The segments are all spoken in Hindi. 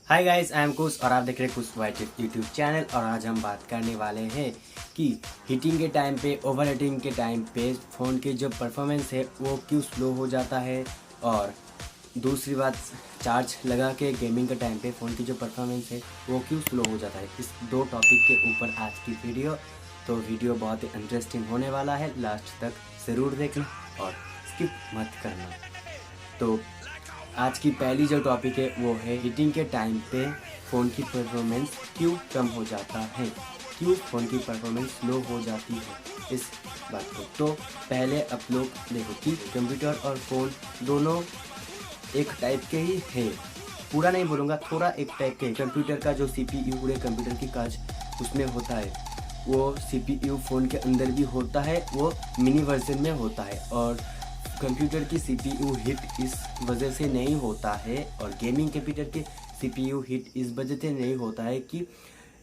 हाय गाइस, आई एम कुश और आप देख रहे हैं कुश वाइट यूट्यूब चैनल। और आज हम बात करने वाले हैं कि हीटिंग के टाइम पे, ओवर हीटिंग के टाइम पे फ़ोन की जो परफॉर्मेंस है वो क्यों स्लो हो जाता है, और दूसरी बात चार्ज लगा के गेमिंग के टाइम पे फ़ोन की जो परफॉर्मेंस है वो क्यों स्लो हो जाता है। इस दो टॉपिक के ऊपर आज की वीडियो। तो वीडियो बहुत ही इंटरेस्टिंग होने वाला है, लास्ट तक ज़रूर देखना और स्किप मत करना। तो आज की पहली जो टॉपिक है वो है हीटिंग के टाइम पे फ़ोन की परफॉर्मेंस क्यों कम हो जाता है, क्यों फ़ोन की परफॉर्मेंस स्लो हो जाती है, इस बात को। तो पहले आप लोग देखो कि कंप्यूटर और फ़ोन दोनों एक टाइप के ही है। पूरा नहीं बोलूँगा, थोड़ा एक टाइप के। कंप्यूटर का जो CPU पूरे कंप्यूटर की काज उसमें होता है, वो CPU फ़ोन के अंदर भी होता है, वो मिनी वर्जन में होता है। और कंप्यूटर की CPU हिट इस वजह से नहीं होता है, और गेमिंग कंप्यूटर की CPU हिट इस वजह से नहीं होता है कि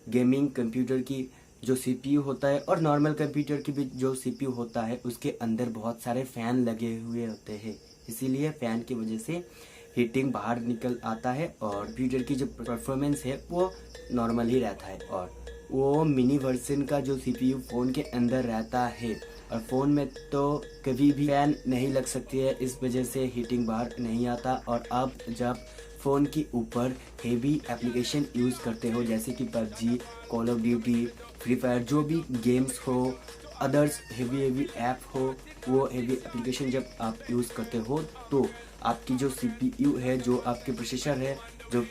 गेमिंग कंप्यूटर की जो CPU होता है और नॉर्मल कंप्यूटर की भी जो CPU होता है उसके अंदर बहुत सारे फ़ैन लगे हुए होते हैं। इसीलिए फ़ैन की वजह से हीटिंग बाहर निकल आता है और कंप्यूटर की जो परफॉर्मेंस है वो नॉर्मल ही रहता है। और वो मिनी वर्जन का जो CPU फ़ोन के अंदर रहता है, और फ़ोन में तो कभी भी फैन नहीं लग सकती है, इस वजह से हीटिंग बाहर नहीं आता। और अब जब फ़ोन के ऊपर हेवी एप्लीकेशन यूज़ करते हो, जैसे कि PUBG, call of duty, free fire, जो भी गेम्स हो, अदर्स हेवी ऐप हो, वो हेवी एप्लीकेशन जब आप यूज़ करते हो तो आपकी जो CPU है, जो आपके प्रोसेसर है, जो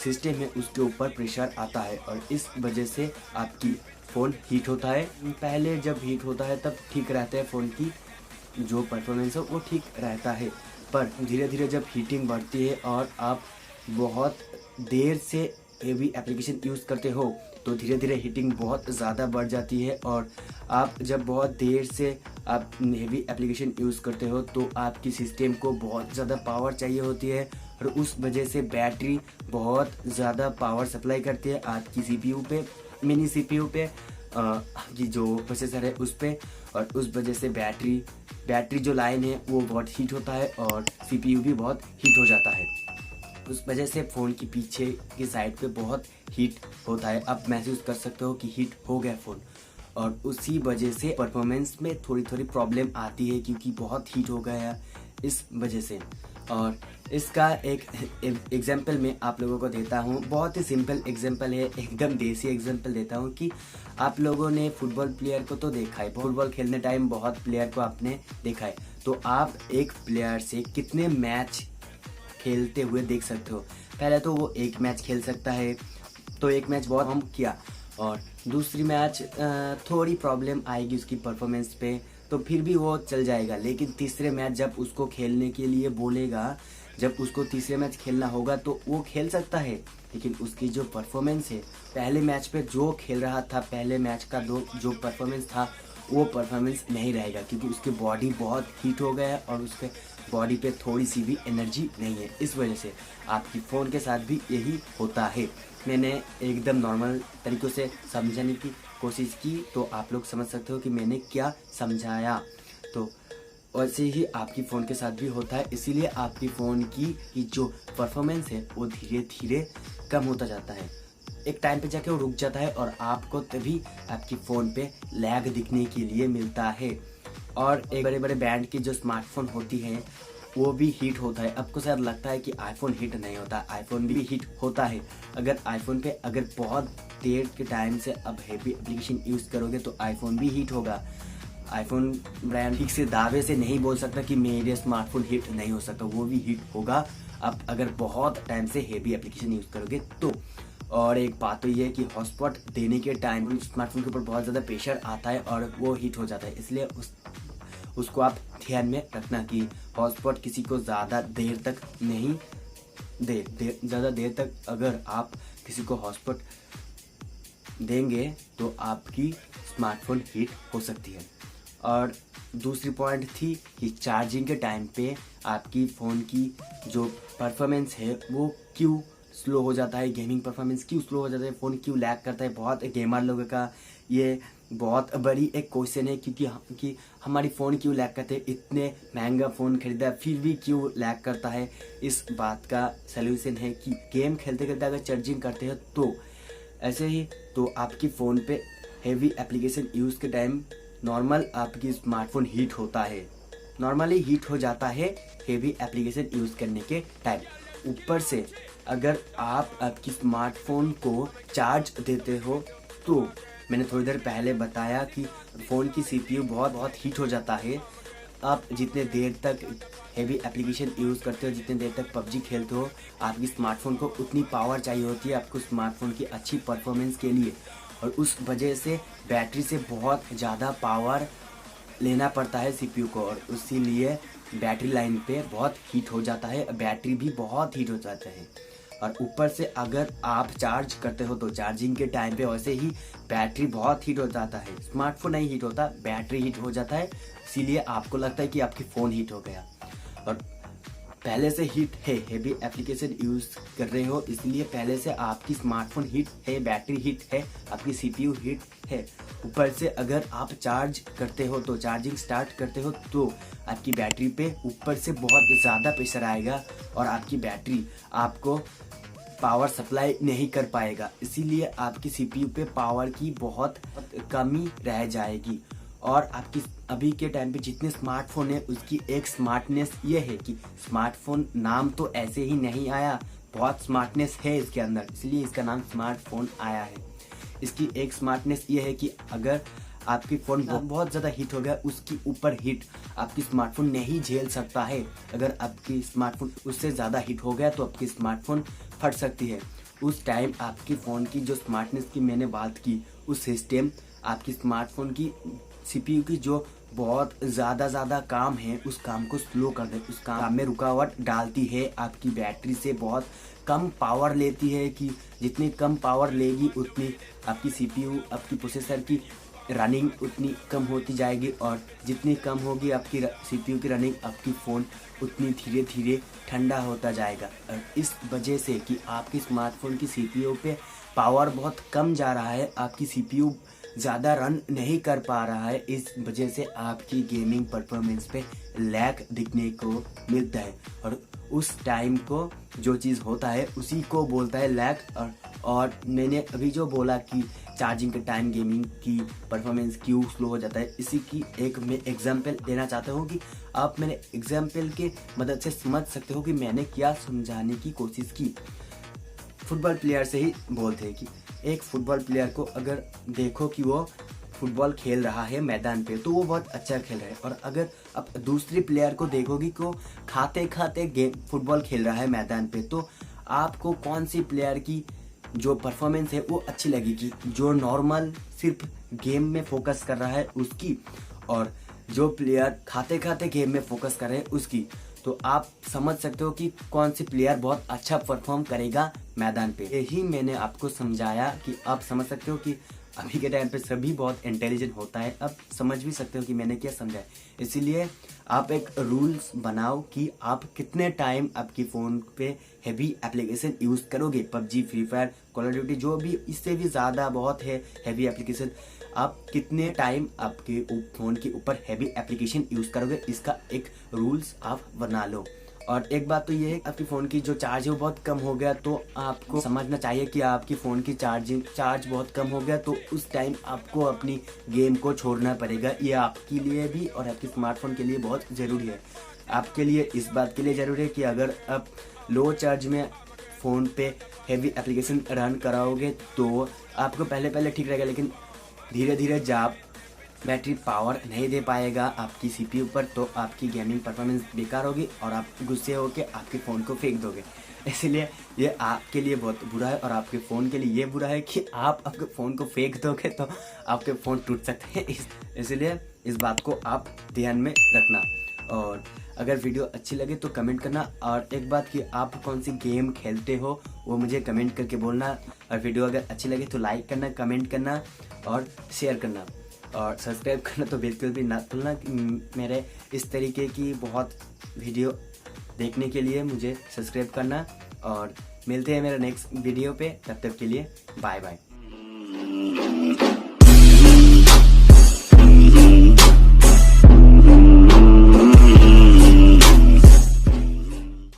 सिस्टम है, उसके ऊपर प्रेशर आता है और इस वजह से आपकी फ़ोन हीट होता है। पहले जब हीट होता है तब ठीक रहता है, फ़ोन की जो परफॉर्मेंस है वो ठीक रहता है। पर धीरे धीरे जब हीटिंग बढ़ती है और आप बहुत देर से हेवी एप्लीकेशन यूज़ करते हो तो धीरे धीरे हीटिंग बहुत ज़्यादा बढ़ जाती है। और आप जब बहुत देर से आप हेवी एप्लीकेशन यूज़ करते हो तो आपकी सिस्टम को बहुत ज़्यादा पावर चाहिए होती है, और उस वजह से बैटरी बहुत ज़्यादा पावर सप्लाई करती है आपकी CPU पे, मिनी CPU पे, की जो प्रोसेसर है उस पे। और उस वजह से बैटरी जो लाइन है वो बहुत हीट होता है और CPU भी बहुत हीट हो जाता है। उस वजह से फ़ोन की पीछे की साइड पे बहुत हीट होता है। आप महसूस कर सकते हो कि हीट हो गया फ़ोन, और उसी वजह से परफॉर्मेंस में थोड़ी थोड़ी प्रॉब्लम आती है, क्योंकि बहुत हीट हो गया है इस वजह से। और इसका एक एग्जांपल मैं आप लोगों को देता हूँ, बहुत ही सिंपल एग्जांपल है, एकदम देसी एग्जांपल देता हूँ कि आप लोगों ने फुटबॉल प्लेयर को तो देखा है, फुटबॉल खेलने टाइम बहुत प्लेयर को आपने देखा है। तो आप एक प्लेयर से कितने मैच खेलते हुए देख सकते हो। पहले तो वो एक मैच खेल सकता है, तो एक मैच बहुत हम किया, और दूसरी मैच थोड़ी प्रॉब्लम आएगी उसकी परफॉर्मेंस पे, तो फिर भी वो चल जाएगा। लेकिन तीसरे मैच जब उसको खेलने के लिए बोलेगा, जब उसको तीसरे मैच खेलना होगा तो वो खेल सकता है, लेकिन उसकी जो परफॉर्मेंस है, पहले मैच पे जो खेल रहा था, पहले मैच का जो परफॉर्मेंस था वो परफॉर्मेंस नहीं रहेगा, क्योंकि उसकी बॉडी बहुत हीट हो गया है और उसके बॉडी पे थोड़ी सी भी एनर्जी नहीं है। इस वजह से आपकी फ़ोन के साथ भी यही होता है। मैंने एकदम नॉर्मल तरीक़ों से समझाने की कोशिश की, तो आप लोग समझ सकते हो कि मैंने क्या समझाया। तो वैसे ही आपकी फ़ोन के साथ भी होता है, इसीलिए आपकी फ़ोन की जो परफॉर्मेंस है वो धीरे धीरे कम होता जाता है। एक टाइम पे जाके वो रुक जाता है और आपको तभी आपकी फ़ोन पे लैग दिखने के लिए मिलता है। और एक बड़े बड़े ब्रांड की जो स्मार्टफोन होती हैं वो भी हीट होता है। आपको शायद लगता है कि आईफोन हीट नहीं होता, आईफोन भी हीट होता है। अगर आईफोन पे अगर बहुत देर के टाइम से अब हेवी एप्लीकेशन यूज़ करोगे तो आईफोन भी हीट होगा। आईफोन ब्रांड ठीक से दावे से नहीं बोल सकता कि मेरे स्मार्टफोन हीट नहीं हो सकता, वो भी हीट होगा अब अगर बहुत टाइम से हेवी एप्लीकेशन यूज़ करोगे तो। और एक बात तो ये है कि हॉटस्पॉट देने के टाइम स्मार्टफोन के ऊपर बहुत ज़्यादा प्रेशर आता है और वो हीट हो जाता है, इसलिए उसको आप ध्यान में रखना कि हॉटस्पॉट किसी को ज़्यादा देर तक नहीं ज़्यादा देर तक अगर आप किसी को हॉटस्पॉट देंगे तो आपकी स्मार्टफोन हीट हो सकती है। और दूसरी पॉइंट थी कि चार्जिंग के टाइम पे आपकी फ़ोन की जो परफॉर्मेंस है वो क्यों स्लो हो जाता है, गेमिंग परफॉर्मेंस क्यों स्लो हो जाता है, फ़ोन क्यों लैग करता है। बहुत गेमर लोगों का ये बहुत बड़ी एक क्वेश्चन है कि हमारी फ़ोन क्यों लैग करते हैं, इतने महंगा फ़ोन खरीदा फिर भी क्यों लैग करता है। इस बात का सलूशन है कि गेम खेलते खेलते अगर चार्जिंग करते हैं तो ऐसे ही तो आपकी फ़ोन पे हेवी एप्लीकेशन यूज़ के टाइम नॉर्मल आपकी स्मार्टफोन हीट होता है, नॉर्मली हीट हो जाता है हेवी एप्लीकेशन यूज़ करने के टाइम। ऊपर से अगर आप आपकी स्मार्टफोन को चार्ज देते हो तो मैंने थोड़ी देर पहले बताया कि फ़ोन की सीपीयू बहुत हीट हो जाता है। आप जितने देर तक हेवी एप्लीकेशन यूज़ करते हो, जितने देर तक पबजी खेलते हो, आपकी स्मार्टफोन को उतनी पावर चाहिए होती है आपको स्मार्टफोन की अच्छी परफॉर्मेंस के लिए, और उस वजह से बैटरी से बहुत ज़्यादा पावर लेना पड़ता है सीपीयू को, और इसीलिए बैटरी लाइन पे बहुत हीट हो जाता है, बैटरी भी बहुत हीट हो जाता है। और ऊपर से अगर आप चार्ज करते हो तो चार्जिंग के टाइम पे वैसे ही बैटरी बहुत हीट हो जाता है, स्मार्टफोन नहीं हीट होता, बैटरी हीट हो जाता है, इसीलिए आपको लगता है कि आपकी फ़ोन हीट हो गया। और पहले से हीट है, हेवी एप्लीकेशन यूज़ कर रहे हो इसलिए पहले से आपकी स्मार्टफोन हीट है, बैटरी हीट है, आपकी सीपीयू हीट है। ऊपर से अगर आप चार्ज करते हो तो चार्जिंग स्टार्ट करते हो तो आपकी बैटरी पे ऊपर से बहुत ज़्यादा प्रेशर आएगा और आपकी बैटरी आपको पावर सप्लाई नहीं कर पाएगा, इसीलिए आपकी सीपीयू पे पावर की बहुत कमी रह जाएगी। और आपकी अभी के टाइम पे जितने स्मार्टफोन है उसकी एक स्मार्टनेस ये है कि स्मार्टफोन नाम तो ऐसे ही नहीं आया, बहुत स्मार्टनेस है इसके अंदर, इसलिए इसका नाम स्मार्टफोन आया है। इसकी एक स्मार्टनेस ये है कि अगर आपकी फ़ोन बहुत ज़्यादा हीट हो गया, उसकी ऊपर हीट आपकी स्मार्टफोन नहीं झेल सकता है। अगर आपकी स्मार्टफोन उससे ज़्यादा हीट हो गया तो आपकी स्मार्टफोन फट सकती है। उस टाइम आपकी फ़ोन की जो स्मार्टनेस की मैंने बात की, उस सिस्टम आपकी स्मार्टफोन की सीपीयू की जो बहुत ज़्यादा काम है उस काम को स्लो कर दे, उस काम में रुकावट डालती है, आपकी बैटरी से बहुत कम पावर लेती है कि जितनी कम पावर लेगी उतनी आपकी सीपीयू, आपकी प्रोसेसर की रनिंग उतनी कम होती जाएगी, और जितनी कम होगी आपकी सीपीयू की रनिंग, आपकी फ़ोन उतनी धीरे धीरे ठंडा होता जाएगा। और इस वजह से कि आपकी स्मार्टफोन की सीपीयू पे पावर बहुत कम जा रहा है, आपकी सीपीयू ज़्यादा रन नहीं कर पा रहा है, इस वजह से आपकी गेमिंग परफॉर्मेंस पे लैग दिखने को मिलता है। और उस टाइम को जो चीज़ होता है उसी को बोलता है लैग। और मैंने अभी जो बोला कि चार्जिंग के टाइम गेमिंग की परफॉर्मेंस क्यों स्लो हो जाता है, इसी की एक मैं एग्जांपल देना चाहता हूँ कि आप मेरे एग्जांपल के मदद से समझ सकते हो कि मैंने क्या समझाने की कोशिश की। फुटबॉल प्लेयर से ही बोलते हैं कि एक फुटबॉल प्लेयर को अगर देखो कि वो फुटबॉल खेल रहा है मैदान पे तो वो बहुत अच्छा खेल रहा है, और अगर आप दूसरे प्लेयर को देखोगी को खाते खाते गेम फुटबॉल खेल रहा है मैदान पे, तो आपको कौन सी प्लेयर की जो परफॉर्मेंस है वो अच्छी लगेगी, जो नॉर्मल सिर्फ गेम में फोकस कर रहा है उसकी, और जो प्लेयर खाते खाते गेम में फोकस कर रहे हैं उसकी। तो आप समझ सकते हो कि कौन सी प्लेयर बहुत अच्छा परफॉर्म करेगा मैदान पे। यही मैंने आपको समझाया कि आप समझ सकते हो कि अभी के टाइम पे सभी बहुत इंटेलिजेंट होता है, अब समझ भी सकते हो कि मैंने क्या समझाया। इसीलिए आप एक रूल्स बनाओ कि आप कितने टाइम आपकी फ़ोन पे हैवी एप्लीकेशन यूज़ करोगे, PUBG, free fire, call of duty, जो भी इससे भी ज़्यादा बहुत है हैवी एप्लीकेशन, आप कितने टाइम आपके फ़ोन के ऊपर हैवी एप्लीकेशन यूज़ करोगे, इसका एक रूल्स आप बना लो। और एक बात तो ये है, आपकी फ़ोन की जो चार्ज है वो बहुत कम हो गया, तो आपको समझना चाहिए कि आपकी फ़ोन की चार्ज बहुत कम हो गया, तो उस टाइम आपको अपनी गेम को छोड़ना पड़ेगा। ये आपके लिए भी और आपके स्मार्टफोन के लिए बहुत ज़रूरी है। आपके लिए इस बात के लिए ज़रूरी है कि अगर आप लो चार्ज में फ़ोन पे हैवी एप्लीकेशन रन कराओगे तो आपको पहले ठीक रहेगा, लेकिन धीरे धीरे जब बैटरी पावर नहीं दे पाएगा आपकी सीपीयू पर, तो आपकी गेमिंग परफॉर्मेंस बेकार होगी और आप गुस्से होकर आपके फ़ोन को फेंक दोगे। इसलिए ये आपके लिए बहुत बुरा है, और आपके फ़ोन के लिए ये बुरा है कि आप आपके फ़ोन को फेंक दोगे तो आपके फ़ोन टूट सकते हैं। इसलिए इस बात को आप ध्यान में रखना। और अगर वीडियो अच्छी लगे तो कमेंट करना, और एक बात कि आप कौन सी गेम खेलते हो वो मुझे कमेंट करके बोलना। और वीडियो अगर अच्छी लगे तो लाइक करना, कमेंट करना और शेयर करना, और सब्सक्राइब करना तो बिल्कुल भी ना भूलना। मेरे इस तरीके की बहुत वीडियो देखने के लिए मुझे सब्सक्राइब करना, और मिलते हैं मेरे नेक्स्ट वीडियो पे, तब तक के लिए बाय बाय।